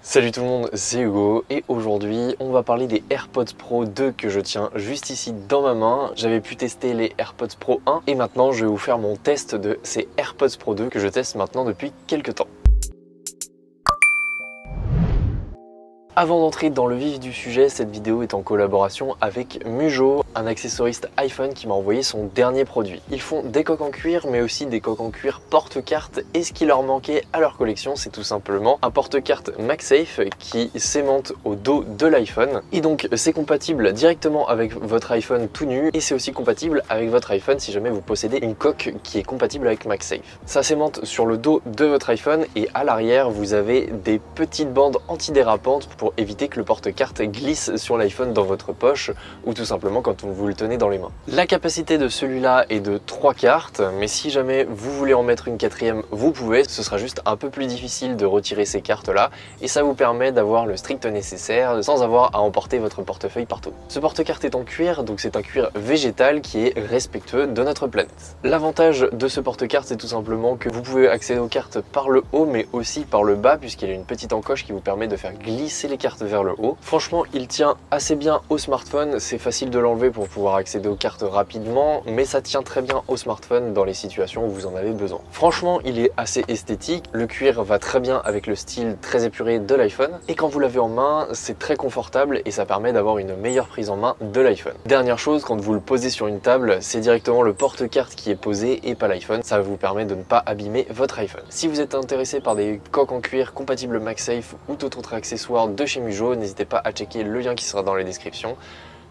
Salut tout le monde, c'est Hugo et aujourd'hui on va parler des AirPods Pro 2 que je tiens juste ici dans ma main. J'avais pu tester les AirPods Pro 1 et maintenant je vais vous faire mon test de ces AirPods Pro 2 que je teste maintenant depuis quelques temps. Avant d'entrer dans le vif du sujet, cette vidéo est en collaboration avec Mujo, un accessoriste iPhone qui m'a envoyé son dernier produit. Ils font des coques en cuir mais aussi des coques en cuir porte-carte et ce qui leur manquait à leur collection c'est tout simplement un porte-carte MagSafe qui s'aimante au dos de l'iPhone et donc c'est compatible directement avec votre iPhone tout nu et c'est aussi compatible avec votre iPhone si jamais vous possédez une coque qui est compatible avec MagSafe. Ça s'aimante sur le dos de votre iPhone et à l'arrière vous avez des petites bandes antidérapantes pour éviter que le porte-carte glisse sur l'iPhone dans votre poche ou tout simplement quand vous le tenez dans les mains. La capacité de celui-là est de 3 cartes, mais si jamais vous voulez en mettre une quatrième, vous pouvez. Ce sera juste un peu plus difficile de retirer ces cartes-là et ça vous permet d'avoir le strict nécessaire sans avoir à emporter votre portefeuille partout. Ce porte-carte est en cuir, donc c'est un cuir végétal qui est respectueux de notre planète. L'avantage de ce porte-carte, c'est tout simplement que vous pouvez accéder aux cartes par le haut mais aussi par le bas puisqu'il y a une petite encoche qui vous permet de faire glisser les cartes vers le haut. Franchement, il tient assez bien au smartphone, c'est facile de l'enlever pour pouvoir accéder aux cartes rapidement, mais ça tient très bien au smartphone dans les situations où vous en avez besoin. Franchement, il est assez esthétique, le cuir va très bien avec le style très épuré de l'iPhone, et quand vous l'avez en main, c'est très confortable et ça permet d'avoir une meilleure prise en main de l'iPhone. Dernière chose, quand vous le posez sur une table, c'est directement le porte-carte qui est posé et pas l'iPhone, ça vous permet de ne pas abîmer votre iPhone. Si vous êtes intéressé par des coques en cuir compatibles MagSafe ou tout autre accessoire de chez Mujo, n'hésitez pas à checker le lien qui sera dans les descriptions.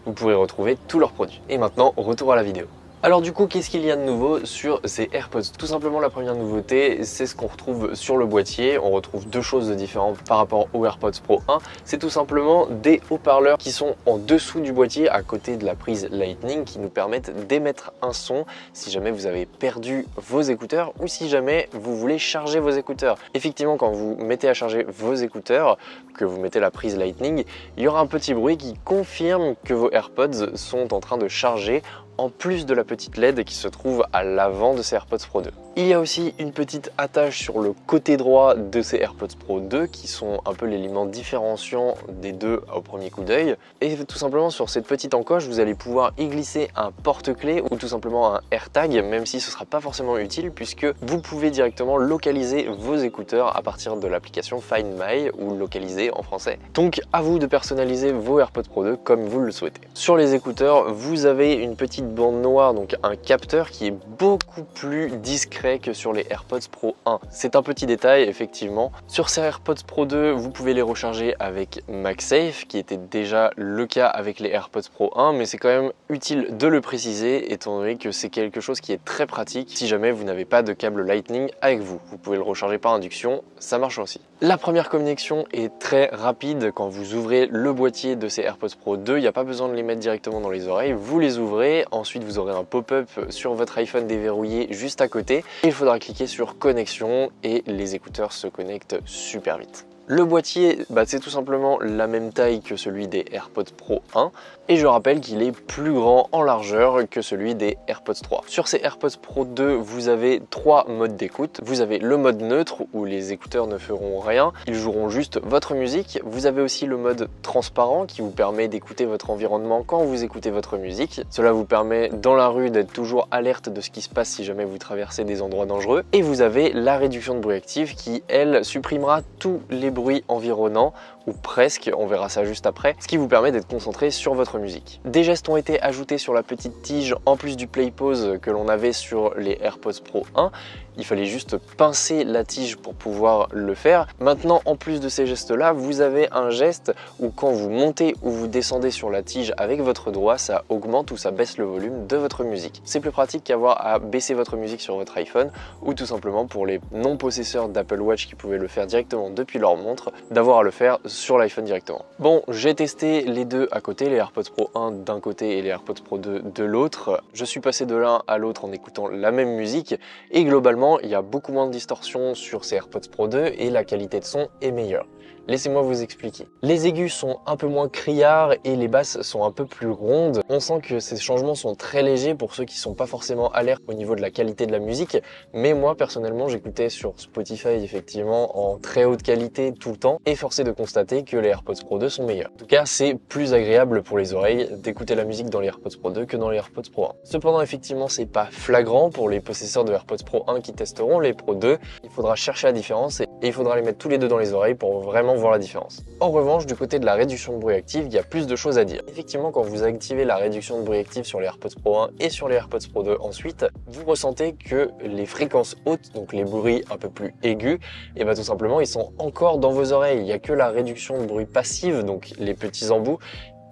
Vous pourrez retrouver tous leurs produits. Et maintenant, retour à la vidéo. Alors du coup, qu'est-ce qu'il y a de nouveau sur ces AirPods? Tout simplement, la première nouveauté, c'est ce qu'on retrouve sur le boîtier. On retrouve deux choses différentes par rapport aux AirPods Pro 1. C'est tout simplement des haut-parleurs qui sont en dessous du boîtier, à côté de la prise Lightning, qui nous permettent d'émettre un son si jamais vous avez perdu vos écouteurs ou si jamais vous voulez charger vos écouteurs. Effectivement, quand vous mettez à charger vos écouteurs, que vous mettez la prise Lightning, il y aura un petit bruit qui confirme que vos AirPods sont en train de charger, en plus de la petite LED qui se trouve à l'avant de ces AirPods Pro 2. Il y a aussi une petite attache sur le côté droit de ces AirPods Pro 2 qui sont un peu l'élément différenciant des deux au premier coup d'œil. Et tout simplement sur cette petite encoche, vous allez pouvoir y glisser un porte-clés ou tout simplement un AirTag, même si ce ne sera pas forcément utile puisque vous pouvez directement localiser vos écouteurs à partir de l'application Find My ou localiser en français. Donc à vous de personnaliser vos AirPods Pro 2 comme vous le souhaitez. Sur les écouteurs, vous avez une petite bande noire, donc un capteur qui est beaucoup plus discret que sur les AirPods Pro 1. C'est un petit détail effectivement. Sur ces AirPods Pro 2, vous pouvez les recharger avec MagSafe, qui était déjà le cas avec les AirPods Pro 1, mais c'est quand même utile de le préciser étant donné que c'est quelque chose qui est très pratique si jamais vous n'avez pas de câble Lightning avec vous. Vous pouvez le recharger par induction, ça marche aussi. La première connexion est très rapide. Quand vous ouvrez le boîtier de ces AirPods Pro 2, il n'y a pas besoin de les mettre directement dans les oreilles, vous les ouvrez, ensuite vous aurez un pop-up sur votre iPhone déverrouillé juste à côté. Il faudra cliquer sur connexion et les écouteurs se connectent super vite. Le boîtier, c'est tout simplement la même taille que celui des AirPods Pro 1 et je rappelle qu'il est plus grand en largeur que celui des AirPods 3. Sur ces AirPods Pro 2, vous avez 3 modes d'écoute. Vous avez le mode neutre où les écouteurs ne feront rien, ils joueront juste votre musique. Vous avez aussi le mode transparent qui vous permet d'écouter votre environnement quand vous écoutez votre musique. Cela vous permet dans la rue d'être toujours alerte de ce qui se passe si jamais vous traversez des endroits dangereux. Et vous avez la réduction de bruit active qui, elle, supprimera tous les bruits environnants ou presque, on verra ça juste après, ce qui vous permet d'être concentré sur votre musique. Des gestes ont été ajoutés sur la petite tige en plus du play pause que l'on avait sur les AirPods Pro 1. Il fallait juste pincer la tige pour pouvoir le faire. Maintenant, en plus de ces gestes-là, vous avez un geste où quand vous montez ou vous descendez sur la tige avec votre doigt, ça augmente ou ça baisse le volume de votre musique. C'est plus pratique qu'avoir à baisser votre musique sur votre iPhone ou tout simplement pour les non-possesseurs d'Apple Watch qui pouvaient le faire directement depuis leur montre, d'avoir à le faire sur l'iPhone directement. Bon, j'ai testé les deux à côté, les AirPods Pro 1 d'un côté et les AirPods Pro 2 de l'autre. Je suis passé de l'un à l'autre en écoutant la même musique et globalement, il y a beaucoup moins de distorsion sur ces AirPods Pro 2 et la qualité de son est meilleure. Laissez-moi vous expliquer. Les aigus sont un peu moins criards et les basses sont un peu plus rondes. On sent que ces changements sont très légers pour ceux qui sont pas forcément alertes au niveau de la qualité de la musique, mais moi personnellement j'écoutais sur Spotify effectivement en très haute qualité tout le temps et forcé de constater que les AirPods Pro 2 sont meilleurs. En tout cas, c'est plus agréable pour les oreilles d'écouter la musique dans les AirPods Pro 2 que dans les AirPods Pro 1. Cependant, effectivement, c'est pas flagrant pour les possesseurs de AirPods Pro 1 qui testeront les Pro 2. Il faudra chercher la différence et il faudra les mettre tous les deux dans les oreilles pour vraiment voir la différence. En revanche, du côté de la réduction de bruit active, il y a plus de choses à dire. Effectivement, quand vous activez la réduction de bruit active sur les AirPods Pro 1 et sur les AirPods Pro 2 ensuite, vous ressentez que les fréquences hautes, donc les bruits un peu plus aigus, et tout simplement, ils sont encore dans vos oreilles. Il n'y a que la réduction de bruit passive, donc les petits embouts,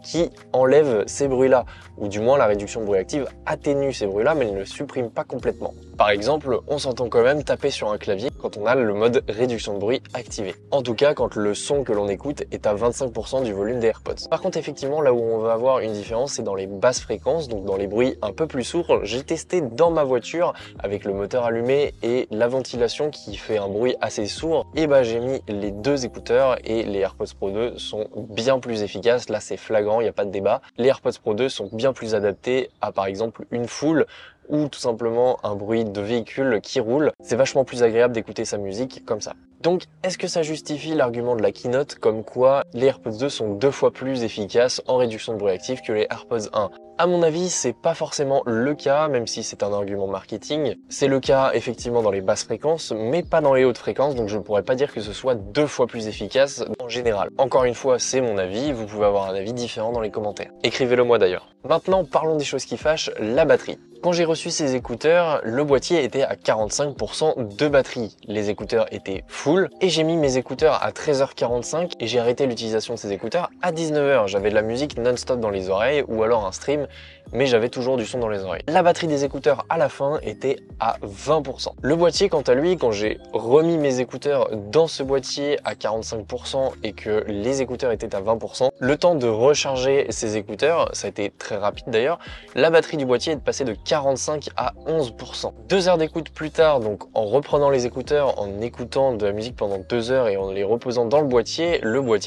qui enlève ces bruits-là, ou du moins la réduction de bruit active atténue ces bruits-là, mais elle ne le supprime pas complètement. Par exemple, on s'entend quand même taper sur un clavier quand on a le mode réduction de bruit activé. En tout cas, quand le son que l'on écoute est à 25% du volume des AirPods. Par contre, effectivement, là où on va avoir une différence, c'est dans les basses fréquences, donc dans les bruits un peu plus sourds. J'ai testé dans ma voiture avec le moteur allumé et la ventilation qui fait un bruit assez sourd. Et j'ai mis les deux écouteurs et les AirPods Pro 2 sont bien plus efficaces. Là, c'est flagrant, il n'y a pas de débat. Les AirPods Pro 2 sont bien plus adaptés à par exemple une foule ou tout simplement un bruit de véhicule qui roule. C'est vachement plus agréable d'écouter sa musique comme ça. Donc, est-ce que ça justifie l'argument de la keynote comme quoi les AirPods 2 sont 2 fois plus efficaces en réduction de bruit actif que les AirPods 1? À mon avis, c'est pas forcément le cas, même si c'est un argument marketing. C'est le cas effectivement dans les basses fréquences, mais pas dans les hautes fréquences, donc je ne pourrais pas dire que ce soit 2 fois plus efficace en général. Encore une fois, c'est mon avis, vous pouvez avoir un avis différent dans les commentaires. Écrivez-le moi d'ailleurs. Maintenant, parlons des choses qui fâchent, la batterie. Quand j'ai reçu ces écouteurs, le boîtier était à 45% de batterie. Les écouteurs étaient full et j'ai mis mes écouteurs à 13h45 et j'ai arrêté l'utilisation de ces écouteurs à 19h. J'avais de la musique non-stop dans les oreilles ou alors un stream, mais j'avais toujours du son dans les oreilles. La batterie des écouteurs à la fin était à 20%. Le boîtier, quant à lui, quand j'ai remis mes écouteurs dans ce boîtier à 45% et que les écouteurs étaient à 20%, le temps de recharger ces écouteurs, ça a été très rapide d'ailleurs, la batterie du boîtier est passée de 45 à 11%. 2 heures d'écoute plus tard, donc en reprenant les écouteurs, en écoutant de la musique pendant 2 heures et en les reposant dans le boîtier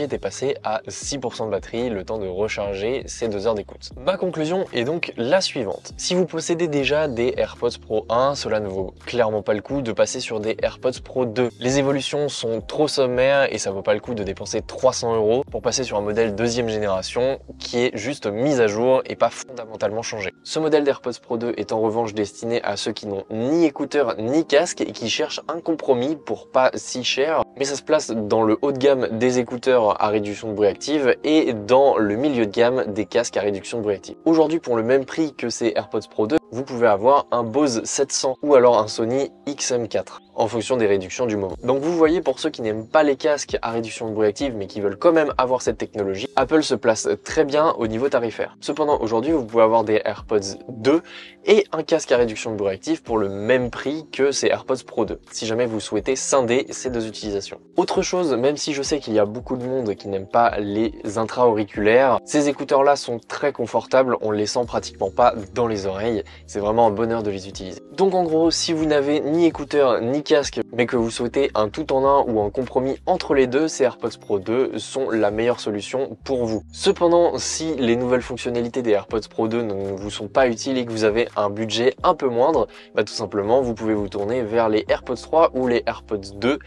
était passé à 6% de batterie, le temps de recharger ces 2 heures d'écoute. Ma conclusion est donc la suivante. Si vous possédez déjà des AirPods Pro 1, cela ne vaut clairement pas le coup de passer sur des AirPods Pro 2. Les évolutions sont trop sommaires et ça vaut pas le coup de dépenser 300 € pour passer sur un modèle deuxième génération qui est juste mis à jour et pas fondamentalement changé. Ce modèle d'AirPods Pro 2 est en revanche destiné à ceux qui n'ont ni écouteurs ni casque et qui cherchent un compromis pour pas si cher, mais ça se place dans le haut de gamme des écouteurs à réduction de bruit active et dans le milieu de gamme des casques à réduction de bruit active. Aujourd'hui, pour le même prix que ces AirPods Pro 2, vous pouvez avoir un Bose 700 ou alors un Sony XM4 en fonction des réductions du moment. Donc vous voyez, pour ceux qui n'aiment pas les casques à réduction de bruit active mais qui veulent quand même avoir cette technologie, Apple se place très bien au niveau tarifaire. Cependant, aujourd'hui, vous pouvez avoir des AirPods 2 et un casque à réduction de bruit active pour le même prix que ces AirPods Pro 2, si jamais vous souhaitez scinder ces deux utilisations. Autre chose, même si je sais qu'il y a beaucoup de monde qui n'aime pas les intra-auriculaires, ces écouteurs-là sont très confortables, on les sent pratiquement pas dans les oreilles, c'est vraiment un bonheur de les utiliser. Donc en gros, si vous n'avez ni écouteurs ni casque, mais que vous souhaitez un tout en un ou un compromis entre les deux, ces AirPods Pro 2 sont la meilleure solution pour vous. Cependant, si les nouvelles fonctionnalités des AirPods Pro 2 ne vous sont pas utiles et que vous avez un budget un peu moindre, tout simplement, vous pouvez vous tourner vers les AirPods 3 ou les AirPods 2.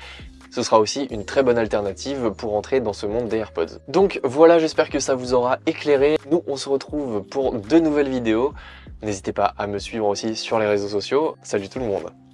Ce sera aussi une très bonne alternative pour entrer dans ce monde des AirPods. Donc voilà, j'espère que ça vous aura éclairé. Nous, on se retrouve pour de nouvelles vidéos. N'hésitez pas à me suivre aussi sur les réseaux sociaux. Salut tout le monde!